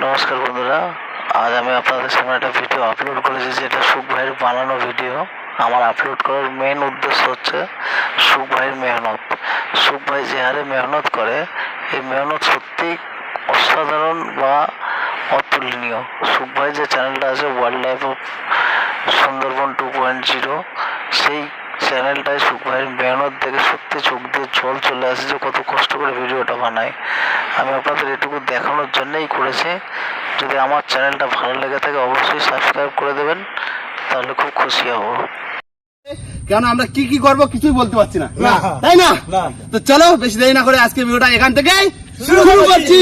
নমস্কার বন্ধুরা, আজ আমি আপনাদের সামনে একটা ভিডিও আপলোড করেছি, যেটা সুখ ভাইয়ের বানানো ভিডিও। আমার আপলোড করার মেন উদ্দেশ্য হচ্ছে সুখ ভাইয়ের মেহনত। সুখ ভাই যে হারে মেহনত করে, এই মেহনত সত্যি অসাধারণ বা অতুলনীয়। সুখ ভাই যে চ্যানেলটা আছে ওয়াইল্ড লাইফ অফ সুন্দরবন 2.0, সেই চ্যানেলটায় সুখ ভাইয়ের মেহনত দেখে সত্যি চোখ দিয়ে জল চলে আসে যে কত কষ্ট করে ভিডিওটা বানায়। আমি আপনাদের এটুকু দেখানোর জন্যই করেছি। যদি আমার চ্যানেলটা ভালো লেগে থাকে অবশ্যই সাবস্ক্রাইব করে দেবেন, তাহলে খুব খুশি হব। কেন আমরা কি কি করবো কিছুই বলতে পারছি না, তাই না? তো চলো বেশি দেরি না করে আজকে ভিডিওটা এখান থেকে শুরু করছি।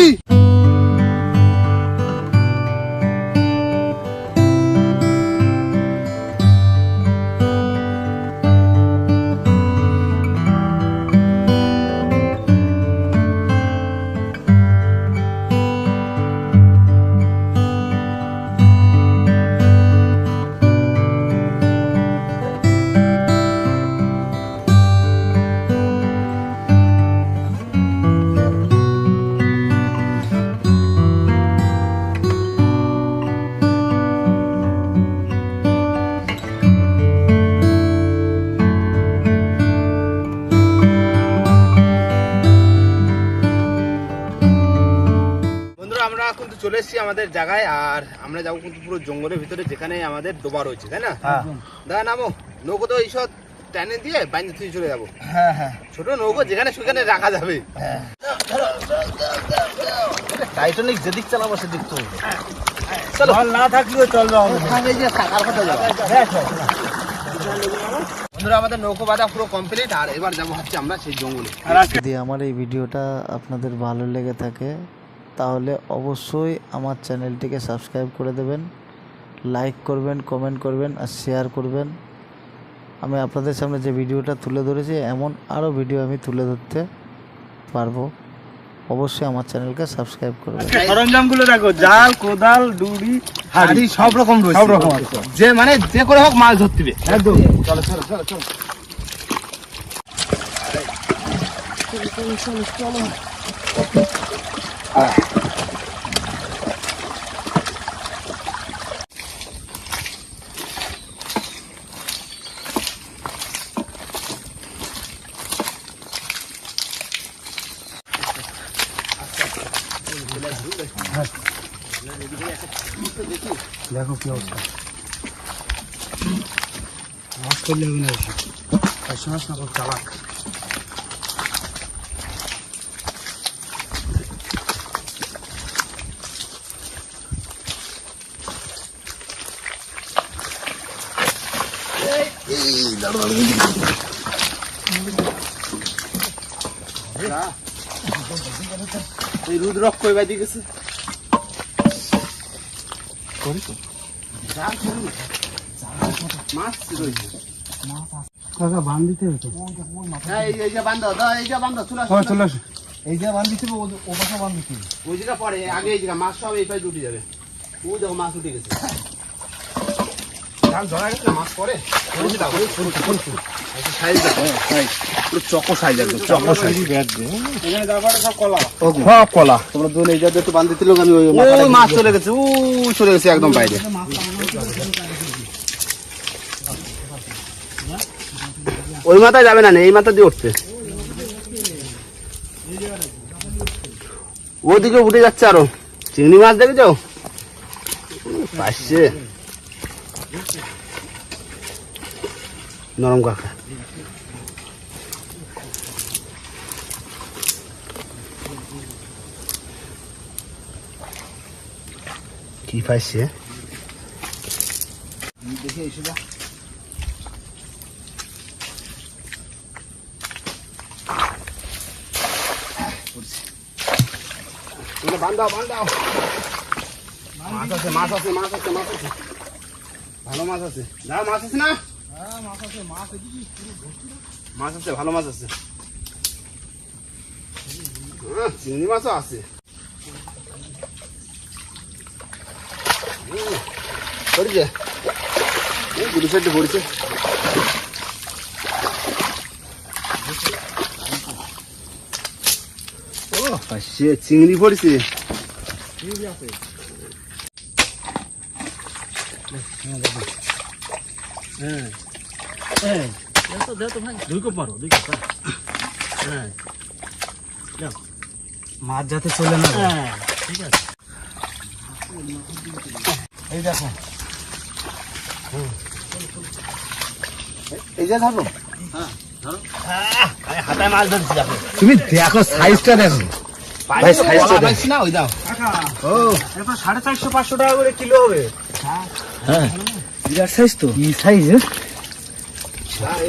আমরা কিন্তু চলে এসেছি আমাদের জায়গায়, আর আমরা যাবো কিন্তু পুরো জঙ্গলের ভিতরে, যেখানে আমাদের ডোবা রয়েছে, তাই না? দাদা নামো, নৌকো তো এইসব টানে দিয়ে বাইরে থেকে চলে যাবো। ছোট নৌকো যেখানে সেখানে রাখা যাবে। টাইটানিক যেদিক চালাবো সেদিক চলবে, চলো না থাকলেও চলবে। বন্ধুরা আমাদের নৌকো বাঁধা পুরো কমপ্লিট, আর এবার যাবো হচ্ছে আমরা সেই জঙ্গলে। যদি আমার এই ভিডিওটা আপনাদের ভালো লেগে থাকে তাহলে অবশ্যই আমার চ্যানেলটিকে সাবস্ক্রাইব করে দেবেন, লাইক করবেন, কমেন্ট করবেন আর শেয়ার করবেন। আমি আপনাদের সামনে যে ভিডিওটা তুলে ধরেছি এমন আরও ভিডিও আমি তুলে ধরতে পারবো। অবশ্যই আমার চ্যানেলকে সাবস্ক্রাইব করবেন। সরঞ্জামগুলো দেখো, জাল, কোদাল, ডুরি, হাড়ি সব রকম রয়েছে, সব রকম আছে। যে মানে যে করে হোক মাছ ধরতে হবে একদম। চলো চলো চলো চলো চলো। দেখো কি অবস্থা, মাছ করলে হবে না, বেশি মাছ না, খুব চালাক। এই রুদ্রক্ষ এবার দিয়ে গেছে, মাছ সব এই পাশে উঠে যাবে। ও দেখো মাছ উঠে গেছে, ধরা গেছে মাছ পরে মাছ চলে গেছে, চলে গেছে একদম বাইরে। ওই মাথায় যাবে না, এই মাথা দিয়ে উঠছে, ওদিকে উঠে যাচ্ছে আরো। চিংড়ি মাছ দেখে যাও পাশে নরম কাকা। কি পাইছে দেখে এসে যা। বান্ধাও বান্ধাও, মাছ আছে মাছ আছে মাছ আছে মাছ আছে, ভালো মাছ আছে। না মাছ আছে না, মাছ আছে, মাছ আছে, ভালো মাছ আছে, চিংড়ি মাছও আছে। পড়েছে দুটো সাইডে পড়েছে। ও পাশে চিংড়ি পড়েছে। মাছ যাতে চলে না। ঠিক আছে, এই দেখো, এই যে ধরো, হাতায় মাছ ধরছি। দেখো তুমি দেখো সাইজটা দেখো ভাই, সাইজটা দেখো না, ওই দাও। ও, এটা 450-500 টাকা করে কিলো হবে। হ্যাঁ, বিরাট সাইজ তো। কি সাইজ?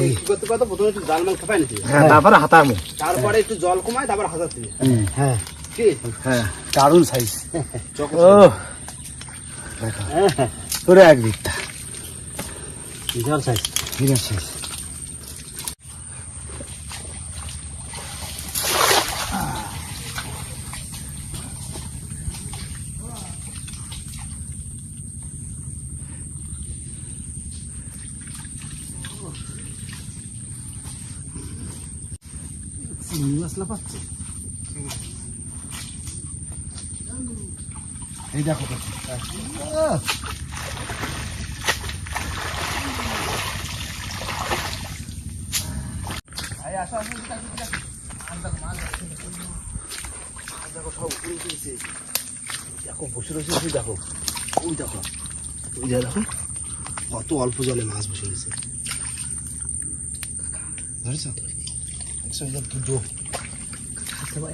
এই কি করতে পারতো, প্রথমে একটু জাল মাংস খাপাই নিতে, হ্যাঁ, তারপরে হাতামো। তারপরে একটু জল কমায়, তারপর হাতাতে। হ্যাঁ কি? হ্যাঁ, দারুণ সাইজ। ও দেখো, পুরো এক বিঘা বিরাট সাইজ। বিরাট সাইজ। মশলা পাচ্ছে। এই দেখো, দেখো বসে রয়েছে, দেখো ওই দেখো, ওই দেখো কত অল্প জলে মাছ বসে রয়েছে। ধরেছ? দুটো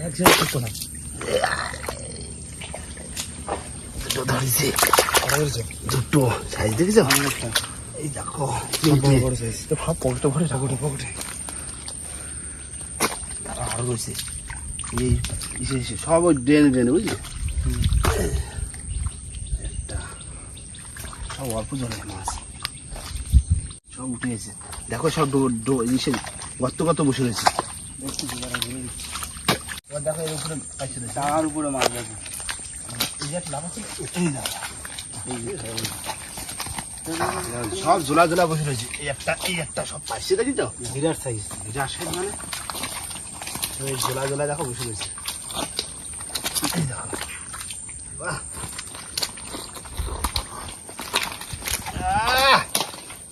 এক জায়গায় করতো না, দুটো ধরেছে। দুটো সাইজ দেখেছ? এই দেখো বড় সাইজ। তো ভাব পকেটে ভরে ঠাকুরে পকেটে আরো রয়েছে। এই ইসে সব ওই ড্রেনে ড্রেনে, বুঝলি? একটা সব অল্প জলে মাছ সব উঠে গেছে। দেখো সব ইসে গর্ত গর্ত বসে রয়েছে। দেখো এর উপরে পাইছে, তার উপরে মাছ রয়েছে। এই যে লাভ আছে, এই দেখো, সব ঝোলা ঝোলা বসে রয়েছে। এই একটা সব পাইছে, দেখি তো বিরাট সাইজ। বিরাট সাইজ। মানে ওই ঝোলা ঝোলা দেখো বসে রয়েছে। এই দেখো, বাহ!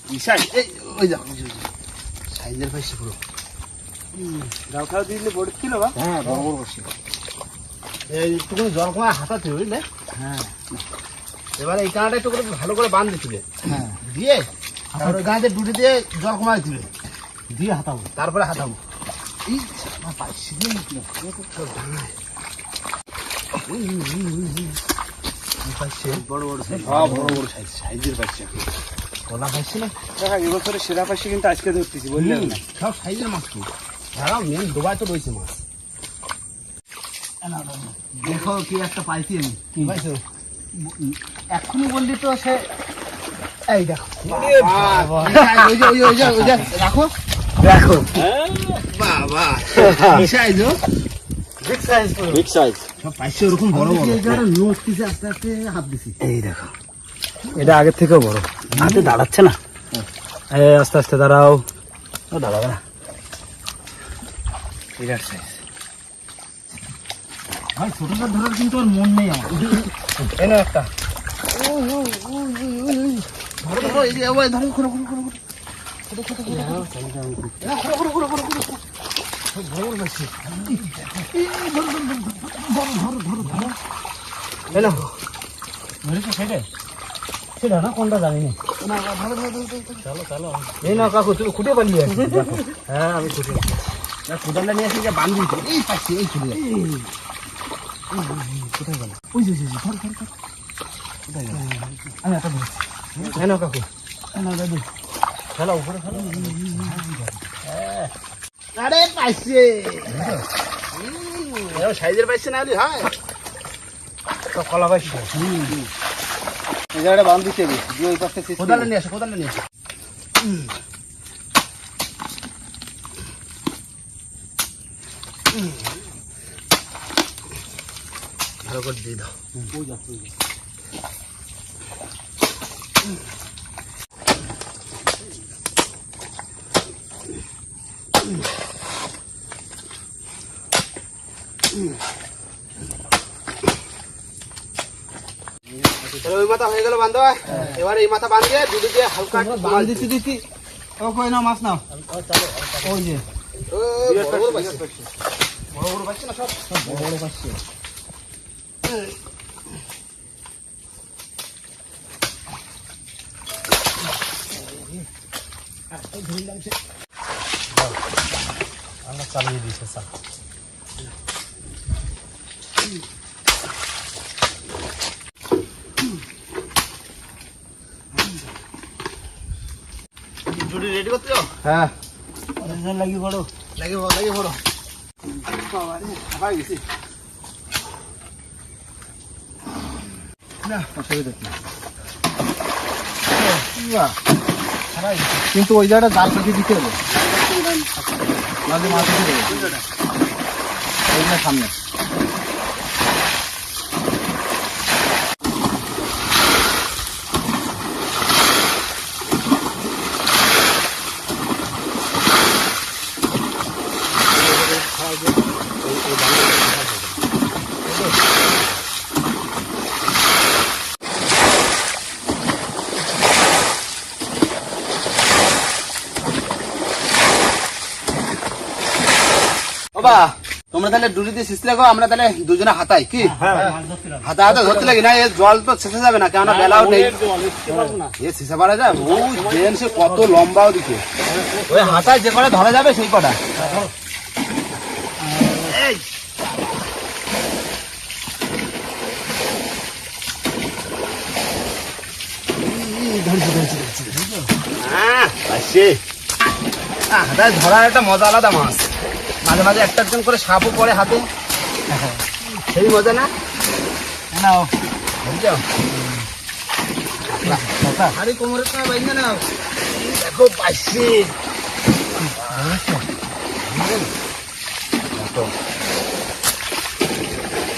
কি সাইজ! এই ওই দেখো সাইজের পাইছে পুরো। ডাল খাওয়া দিলে বড় ছিল বা? হ্যাঁ, বড় বড় বসে। একটুখানি জল কমায় হাতাতে, বুঝলে? হ্যাঁ এবারে এই কাঁটা একটু করে ভালো করে বাঁধ দিছিলে, হ্যাঁ, দিয়ে তারপরে ওই গাঁতে ডুটি দিয়ে জল কমাই দিবে, দিয়ে হাতাবো। তারপরে হাতাবো। এই পাইছি বড় বড় সাইজ, সব বড় বড় সাইজ, সাইজের পাইছি। কলা খাইছি না? দেখা এবছরে সেরা পাইছি, কিন্তু আজকে ধরতেছি, বললে না? সব সাইজের মাছ তো। দাঁড়াও, মেন ডোবায় তো রয়েছে মাছ। দেখো কি একটা পাইছি আমি। কি পাইছো? এখনই বললি তো সে, এই দেখো রাখো, দেখো বাবা কি size! Big size, big size. সব পাইছে ওরকম বড় বড়। নোট দিছে, আস্তে আস্তে হাত দিছি। এই দেখো, এটা আগের থেকেও বড়। হাতে দাঁড়াচ্ছে না। এই আস্তে আস্তে দাঁড়াও। ও দাঁড়াবে না। বিরাট সাইজ ভাই, ছোটটা ধরার কিন্তু আর মন নেই আমার। এনে একটা ধরো ধরো, এই যে ওই ধরো, ঘুরো ঘুরো ঘুরো ঘুরো, ছোট ছোট ঘুরো ঘুরো ঘুরো ঘুরো ঘুরো ঘুরো ঘুরো। সব বড় বড় পাইছি। ধরো ধরো ধরো ধরো ধরো। এলো ধরেছো সেটা? সেটা না, কোনটা জানি না। না, ধরো ধরো ধরো ধরো। চলো চলো। এই না কাকু, তুমি খুঁটে পালিয়ে আসো। হ্যাঁ, আমি খুঁটে কোদালটা নিয়ে আসি, যে বান্ধি দিতে। এই পাচ্ছি, এই চলে কোথায় গেল? ওই যে ধর ধর ধর। কোথায় গেল? আমি একটা ধর। হ্যাঁ না কাকু, না দাদু, ফেলা উপরে ফেলা। আরে পাইছে, সাইজের পাইছে না হলে হয়। সব কলা পাইছি। এই জায়গাটা বান্ধ দিতে হবে, দিয়ে ওই পাশে কোদালটা নিয়ে আসো, কোদালটা নিয়ে আসো। ভালো করে দিয়ে দাও। তাহলে ওই মাথা হয়ে গেল বান্ধব। এবার এই মাথা বাঁধিয়ে দুটো দিয়ে হালকা বাঁধ দিতে ও কই না মাছ নাও ওই যে বড় বড় পাচ্ছি না সব বড় বড় পাচ্ছে আমরা চালিয়ে দিয়েছে স্যার জুড়ি রেডি করতে যাও। হ্যাঁ লাগি বড় লাগে বড় আবার গেছি না অসুবিধা নেই কিন্তু ওই জায়গাটা জাল পাঠিয়ে দিতে হবে নাহলে মাছ উঠে দেবে ওই না সামনে বাবা তোমরা তাহলে ডুরি দিয়ে সিস্ট রাখো, আমরা তাহলে দুজনে হাতাই কি হাতা হাতা ধরতে লাগি না। এ জল তো শেষে যাবে না, কেননা বেলাও নেই। এ শেষে পারা যায় ওই ড্রেন সে কত লম্বাও দিকে ওই হাতায় যে কটা ধরা যাবে সেই কটা। হাতায় ধরার একটা মজা আলাদা মাছ। মাঝে মাঝে একটা একজন করে সাপও পড়ে হাতে, সেই মজা না নাও বুঝছো? আরে কোমরের সময় বাইন্দা নাও, দেখো পাইছি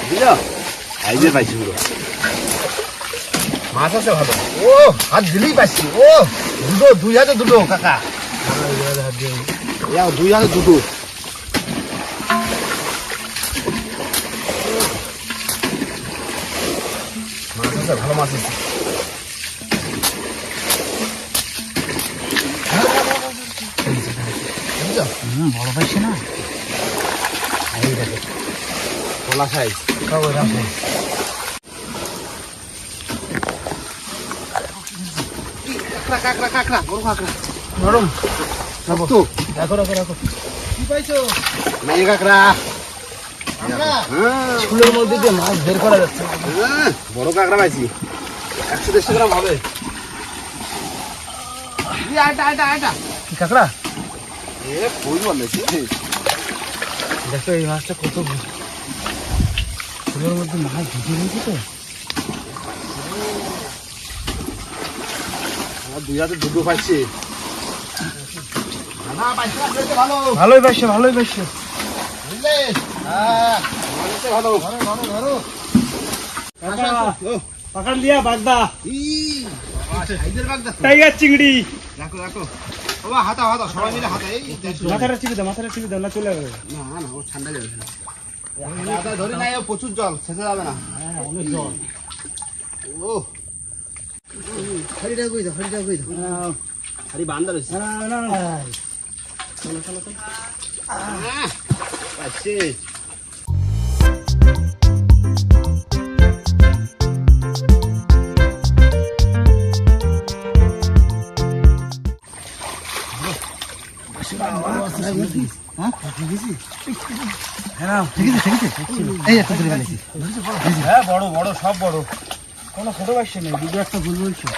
বুঝলো, এই যে পাইছি পুরো মাছ আছে ভালো। ও হাত দিলেই পাইছি। ও দুটো, দুই হাতে দুটো কাকা, দুই হাতে দুটো। মাছ আছে, ভালো মাছ আছে। বড় পাইছে না এই দেখো খোলা সাইজ। কাঁকড়া কাঁকড়া বড় কাঁকড়া নরম তো রাখো রাখো রাখো কি পাইছো মেয়ে কাঁকড়া। স্কুলের মধ্যে দিয়ে মাছ বের করা যাচ্ছে বড় কাঁকড়া পাইছি, 100-150 গ্রাম হবে। কি কাঁকড়া এ কই বলেছি দেখো এই মাছটা কত স্কুলের মধ্যে মাছ ঢুকে রয়েছে তো। দুই হাতে দুটো পাইছি। ভালো ভালোই পাইছো ভালোই পাইছো বুঝলে, হ্যাঁ ভালো। পাকান দিয়া বাগদা সাইজের বাগদা তো। টাইগার চিংড়ি রাখো রাখো বাবা, হাতা হাতা সবাই মিলে হাতা। এই মাথাটা চিপে দাও না চলে যাবে। না না, ও ঠান্ডা যাবে না। ধরে নাই, প্রচুর জল, শেষে যাবে না। অনেক জল। ও হাড়িটা কই দাও, হাড়িটা কই দাও। হাড়ি বান্দা রয়েছে। পাইছি। হ্যাঁ বড় বড় সব বড়, কোনো ছোট পাইছে নেই। দুটো একটা ভুল বলছো,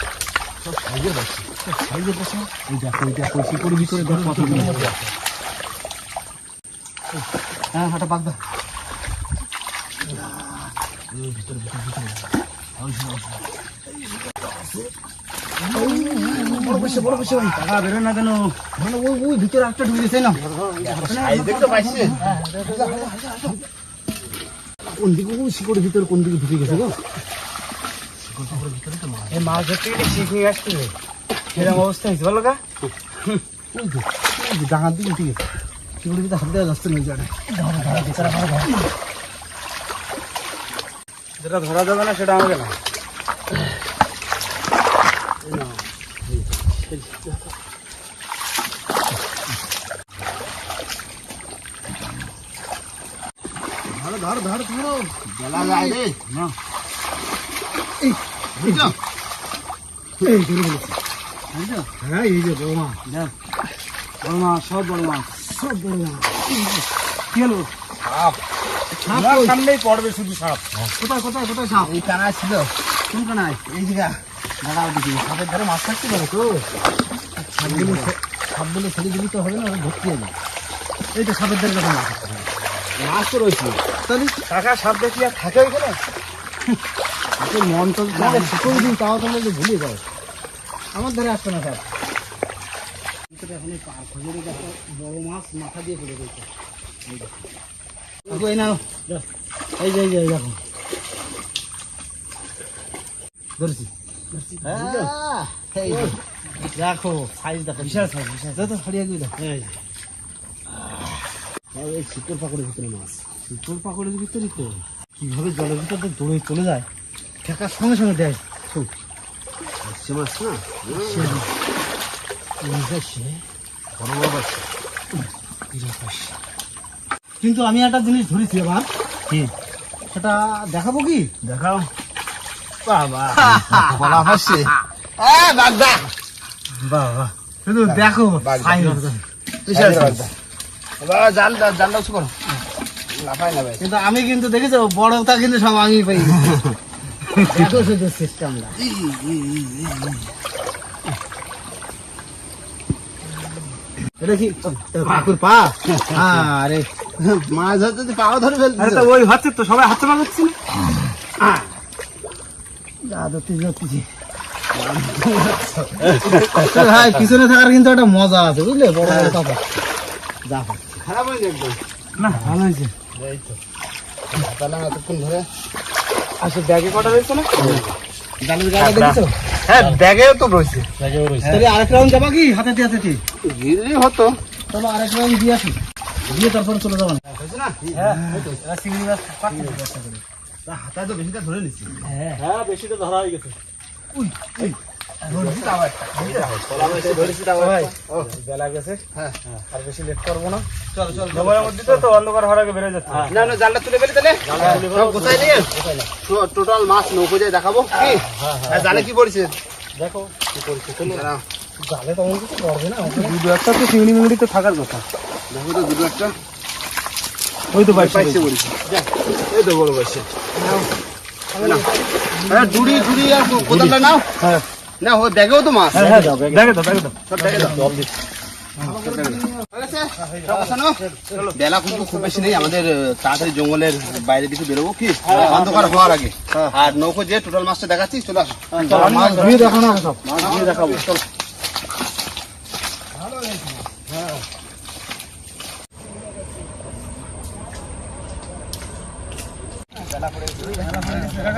সব সাইজে পাইছে, সাইজে পাইছে। এই দেখো এই দেখো শিকড়ের ভিতরে দেখো কত বড়। হ্যাঁ হাঁটা বাগদা ভিতরে ভিতরে ভিতরে বড় পাইছে বড় পাইছে। ভাই টাকা বেরোয় না কেন? মানে ওই ওই ভিতরে একটা ঢুকেছে না। সাইজ দেখতে পাইছি। কোন দিকে ওই শিকড়ের ভিতরে কোন দিকে ঢুকে গেছে গো? এই মাছ ধরতে গেলে ঠিক হয়ে আসছে, সেরকম অবস্থা হয়েছে বলো গা। ডাঙার দিকে ঠিক আছে, শিকড়ের ভিতরে হাত দেওয়া যাচ্ছে না। যেটা ধরা যাবে না সেটা আমাকে না। ধরো ধরো ধরো ধরো বেলা যায় রে না বুঝছো এই ধরে বলেছি বুঝছো হ্যাঁ এই যে বড় মাছ দেখ বড় মাছ সব বড় মাছ কি হলো সাপ সাপ সামনেই পড়বে শুধু সাপ কোথায় কোথায় কোথায় সাপ এই কানা ছিল কোন কানায় এই জায়গা দাঁড়াও দেখি সাপের ধারে মাছ থাকতে পারে তো সাপগুলো ছেড়ে দিবি তো হবে না ওরা ভর্তি হবে এই তো সাপের ধারে যখন মাছ থাকতে পারে মাছ তো রয়েছে তাহলে টাকা সাপ দেখি আর থাকে ওইখানে মন তো শুকুন দিন তাও তোমরা যে ভুলে যাও আমার ধারে আসতো না সাপ এখন এই খোঁজের একটা বড় মাছ মাথা দিয়ে পড়ে রয়েছে এই নাও এই যে দেখো ধরেছি দেখো সাইজ দেখো বিশাল সাইজ বিশাল তো ছাড়িয়ে দিয়ে দেখো এই শিকড় পাকড়ের ভিতরে মাছ শিকড় পাকড়ের ভিতরে তো কিভাবে জলের ভিতর দিয়ে দৌড়ে চলে যায় ঠেকার সঙ্গে সঙ্গে দেয় সে মাছ না কিন্তু আমি একটা জিনিস ধরেছি এবার কি সেটা দেখাবো কি দেখাও বাবা বলা হচ্ছে বাগদা বাবা শুধু দেখো বিশাল বাগদা এবার জালটা উঁচু করো লাফাই না ভাই কিন্তু আমি কিন্তু দেখেছো বড়টা কিন্তু সব আমি পাই দেখো শুধু সিস্টেমটা এটা কি কাকুর পা আরে মাছ ধরতে পাও ধরে ফেলতে আরে তো ওই হচ্ছে তো সবাই হাতে মারছে না যা ধরতেছি ভাই পিছনে থাকার কিন্তু একটা মজা আছে বুঝলে বড় বড় কাপড় যা খারাপ হয়েছে একদম না ভালো হয়েছে এই তো তাহলে এতক্ষণ ধরে আচ্ছা ব্যাগে কটা রয়েছে না জালের গাড়ি দেখছো হ্যাঁ ব্যাগেও তো রয়েছে তাহলে আরেক রাউন্ড যাবা কি হাতে হাতে গিরি হতো চলো আরেক রাউন্ড দিয়ে আসি দিয়ে তারপরে চলে যাবো না হয়েছে না হ্যাঁ চিংড়ি মাছ হাতায় তো বেশিটা ধরে নিচ্ছি হ্যাঁ বেশিটা ধরা হয়ে গেছে বেলা গেছে হ্যাঁ আর বেশি লেট করবো না চল চল সময়ের মধ্যে তো অন্ধকার হওয়ার আগে বেরোয় যাচ্ছে না না জালটা তুলে ফেলি তাহলে সব গোছাই নিয়ে টোটাল মাছ নৌকো যায় দেখাবো কি হ্যাঁ জালে কি পড়ছে দেখো কি করছে দাঁড়াও। জালে তেমন কিছু করবে না দুটো একটা তো চিংড়ি মিংড়ি তো থাকার কথা দেখো তো দুটো একটা ওই তো পাইছে পড়েছে এই তো বড় পাইছে হ্যাঁ ডুড়ি ডুড়ি আর কোদালটা নাও হ্যাঁ না ও দেখেও তো মাছ হ্যাঁ দেখে দাও সব দেখে দাও জল দিচ্ছি বেলা কিন্তু খুব বেশি নেই আমাদের তাড়াতাড়ি জঙ্গলের বাইরে দিকে বেরোবো কি অন্ধকার হওয়ার আগে আর নৌকো যে টোটাল মাছটা দেখাচ্ছি চলে আসো মাছ ধুয়ে দেখানো হবে সব মাছ ধুয়ে দেখাবো চল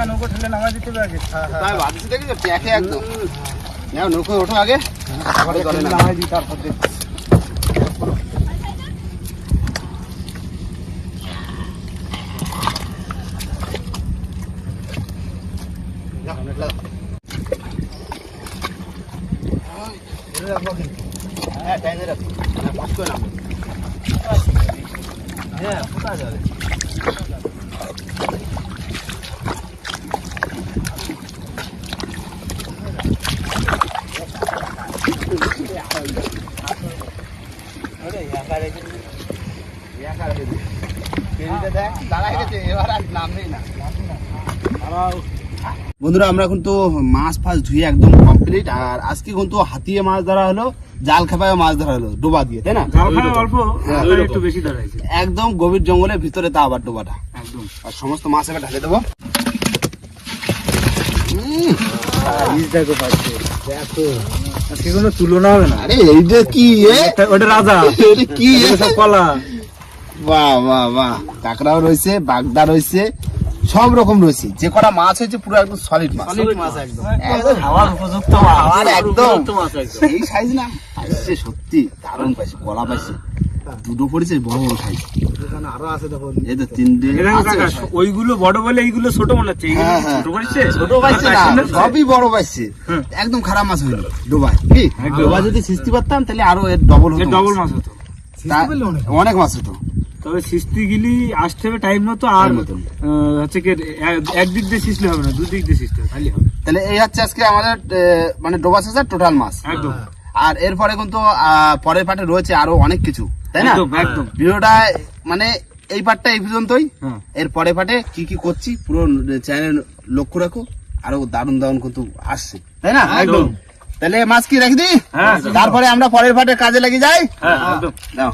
নৌকো ঠেলে নামাই দিতে হবে আগে তাই ভাবছি দেখি প্যাকে একদম নাও নৌকো ওঠো আগে তারপরে জলে নামো। নামাই দিই তারপর দেখছি হ্যাঁ টাইমে রাখো কষ্ট করে নামো হ্যাঁ কোথায় যাবে বন্ধুরা আমরা কিন্তু মাছ ফাছ ধুয়ে একদম কমপ্লিট আর আজকে কিন্তু হাতিয়ে মাছ ধরা হলো জাল খেপায় মাছ ধরা হলো ডোবা দিয়ে তাই না অল্প একটু বেশি ধরাইছে একদম গভীর জঙ্গলের ভিতরে তা আবার ডোবাটা একদম আর সমস্ত মাছ এবার ঢালে দেবো দেখো পাচ্ছে দেখো আজকে কোনো তুলনা হবে না আরে এইটা কি ওটা রাজা এটা কি সব কলা বাহ বাহ বাহ কাঁকড়াও রয়েছে বাগদা রয়েছে সব রকম রয়েছে যে কটা মাছ হয়েছে পুরো একদম সলিড মাছ একদম খাওয়ার উপযুক্ত আর একদম মাছ একদম এই সাইজ না পাইছে সত্যি দারুণ পাইছে কলা পাইছে দুটো পড়েছে বড় বড় সাইজ। এখানে আরো আছে দেখুন। এই তো তিনটে এরকম আছে। কাকা, ওইগুলো বড় বলে এইগুলো ছোট মনে হচ্ছে, এইগুলো হ্যাঁ, হ্যাঁ। ছোট পড়ছে। ছোট পাইছে না, সবই বড় পাইছে। একদম খারাপ মাছ হইলো ডোবায়। কি একদম। ডোবায় যদি সিস্তি পারতাম তাহলে আরো এর ডবল হতো। ডবল মাছ হতো। অনেক মাছ হতো। তবে সিস্তি গিলি আসতে হবে টাইম মতো, আর Time মতো। হচ্ছে কি একদিক দিয়ে সিস্টলে হবে না, দুদিক দিয়ে সিস্টে খালি হবে। তাহলে এই হচ্ছে আজকে আমাদের মানে ডোবা শেষের টোটাল মাছ। একদম আর এরপরে কিন্তু পরের পার্টে রয়েছে আরো অনেক কিছু, তাই না? একদম একদম। ভিডিওটা মানে এই পার্টটা এই পর্যন্তই। হ্যাঁ। এর পরের পার্টে কি কি করছি পুরো চ্যানেল লক্ষ্য রাখো, আরো দারুণ দারুণ কিন্তু আসছে, তাই না? একদম। তাহলে মাছ কি রেখে দিই, হ্যাঁ। তারপরে আমরা পরের পার্টে কাজে লেগে যাই। হ্যাঁ একদম। দাও।